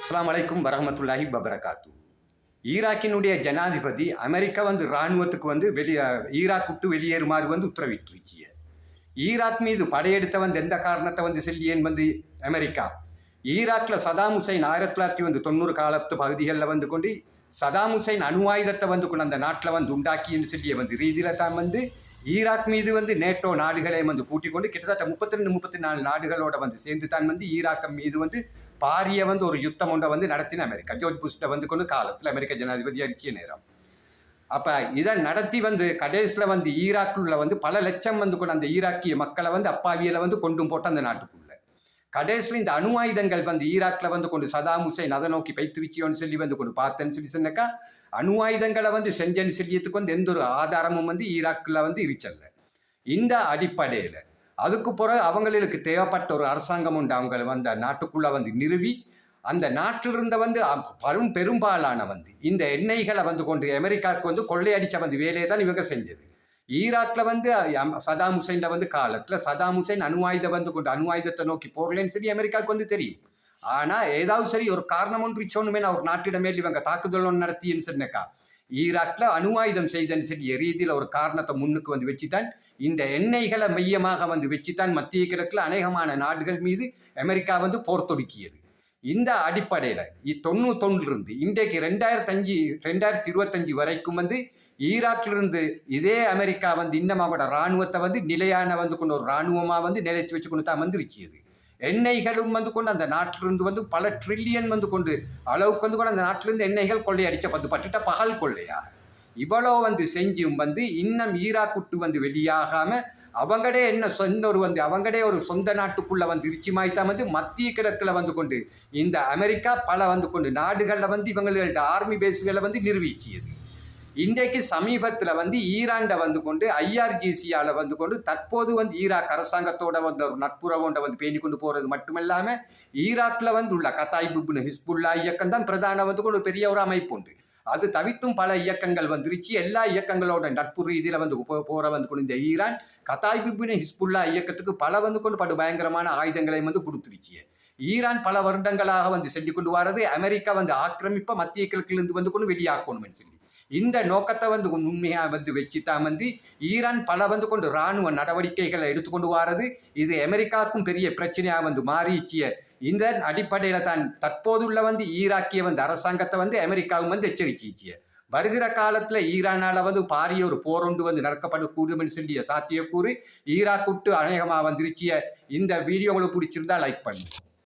அஸ்ஸலாமு அலைக்கும் வரஹ்மத்துல்லாஹி வபரகாத்து. ஈராக்கினுடைய ஜனாதிபதி அமெரிக்கா இராணுவத்துக்கு ஈராக் விட்டு வெளியேறுமாறு உத்தரவிட்டுருச்சு. ஈராக் மீது படையெடுத்த எந்த காரணத்தை சொல்லியேன் அமெரிக்கா ஈராக்ல சதாம் ஹுசைன் 1990 காலத்து பகுதிகளில் கொண்டு சதாம் ஹுசைன் அணு ஆயுதத்தை கொண்டு அந்த நாட்டில் உண்டாக்கின்னு சொல்லிய ரீதியில தான் ஈராக் மீது நேட்டோ நாடுகளை கூட்டிக் கொண்டு கிட்டத்தட்ட 32-34 நாடுகளோட சேர்ந்து தான் ஈராக் மீது பாரிய ஒரு யுத்தம் ஒன்றை நடத்தின அமெரிக்கா. ஜோர்ஜ் புஷ்ட கொண்டு காலத்தில் அமெரிக்க ஜனாதிபதி அறிச்சிய நேரம். அப்ப இதை நடத்தி கடைசியில் ஈராக்குள்ள பல லட்சம் கொண்டு அந்த ஈராக்கிய மக்களை அப்பாவியில கொண்டும் போட்டு அந்த நாட்டுக்குள்ள கடைசியில் இந்த அணு ஆயுதங்கள் ஈராக்ல கொண்டு சதாம் ஹுசைன் அதை நோக்கி பைத்துருச்சியோன்னு சொல்லி கொண்டு பார்த்தேன்னு சொல்லி சொன்னாக்கா அணு ஆயுதங்களை செஞ்சேன்னு சொல்லியதுக்கு எந்த ஒரு ஆதாரமும் ஈராக்ல இருச்சல்ல. இந்த அடிப்படையில அதுக்கு பிறகு அவங்களுக்கு தேவைப்பட்ட ஒரு அரசாங்கம் உண்டு. அவங்க நாட்டுக்குள்ள நிறுவி அந்த நாட்டிலிருந்த பெரும்பாலான இந்த எண்ணெய்களை கொண்டு அமெரிக்காவுக்கு கொள்ளையடிச்ச வேலையை தான் இவங்க செஞ்சது. ஈராக்ல சதாம் ஹுசைன் காலத்துல சதாம் ஹுசைன் அணு ஆயுதம் கொண்டு அணு ஆயுதத்தை நோக்கி போகலன்னு சொல்லி அமெரிக்காவுக்கு தெரியும். ஆனா ஏதாவது சரி ஒரு காரணம் ஒன்று சொன்னுமே ஒரு நாட்டிடமேல் இவங்க தாக்குதல் ஒன்று நடத்தின்னு சொன்னக்கா ஈராக்ல அணு ஆயுதம் செய்தன்னு சொல்லி ரீதியில ஒரு காரணத்தை முன்னுக்கு வச்சுதான் இந்த எண்ணெய்களை மையமாக வச்சுதான் மத்திய கிழக்குல அநேகமான நாடுகள் மீது அமெரிக்கா போர் தொடுக்கியது. இந்த அடிப்படையில 91 இருந்து இன்றைக்கு 2025 வரைக்கும் ஈராக்கிலிருந்து இதே அமெரிக்கா இன்னும் அவங்களோட இராணுவத்தை நிலையான கொண்டு ஒரு இராணுவமா நிலைச்சு வச்சு கொண்டு தான் வந்துருச்சியது. எண்ணெய்களும் கொண்டு அந்த நாட்டிலிருந்து பல ட்ரில்லியன் கொண்டு அளவுக்கு கூட அந்த நாட்டிலிருந்து எண்ணெய்கள் கொள்ளையடிச்ச பட்டுட்ட பகல் கொள்ளையா இவ்வளோ செஞ்சும் இன்னும் ஈராக் விட்டு வெளியாகாம அவங்களே என்ன சொந்த ஒரு அவங்களே ஒரு சொந்த நாட்டுக்குள்ள இருச்சிமாய்த்தான் மத்திய கிழக்குல கொண்டு இந்த அமெரிக்கா பல கொண்டு நாடுகளில் இவங்களோட ஆர்மி பேஸுகளை நிறுவிச்சியது. இன்றைக்கு சமீபத்தில் ஈரான்ட கொண்டு IRGCயால கொண்டு தற்போது ஈராக் அரசாங்கத்தோட ஒரு நட்புறவோண்ட பேணி கொண்டு போறது மட்டுமல்லாம ஈராக்ல உள்ள கத்தாயிப் இப்னு ஹிஸ்புல்லா இயக்கம் தான் பிரதான கொண்டு பெரிய ஒரு அமைப்பு உண்டு. அது தவிர்த்தும் பல இயக்கங்கள் வந்துருச்சு. எல்லா இயக்கங்களோட நட்பு ரீதியில போற கொண்டு இந்த ஈரான் கத்தாயிப் இப்னு ஹிஸ்புல்லா இயக்கத்துக்கு பல கொண்டு படு பயங்கரமான ஆயுதங்களை கொடுத்துருச்சு. ஈரான் பல வருடங்களாக செஞ்சு கொண்டு வர்றது அமெரிக்கா ஆக்கிரமிப்ப மத்திய கிழக்கிலிருந்து கொண்டு வெளியாக்கணும்னு சொல்லி இந்த நோக்கத்தை உண்மையா வச்சுதான் ஈரான் பல கொண்டு இராணுவ நடவடிக்கைகளை எடுத்துக்கொண்டு வாரது. இது அமெரிக்காவுக்கும் பெரிய பிரச்சனையா மாறிச்சிய. இந்த அடிப்படையில தான் தற்போதுள்ள ஈராக்கிய அரசாங்கத்தை அமெரிக்காவும் எச்சரிச்சிச்சிய. வருகிற காலத்துல ஈரானால பாரிய ஒரு போரொண்டு நடக்கப்படக்கூடும் சொல்லிய சாத்தியக்கூறு ஈராக் விட்டு அநேகமா வந்துருச்சிய. இந்த வீடியோ உங்களுக்கு பிடிச்சிருந்தா லைக் பண்ணுங்க.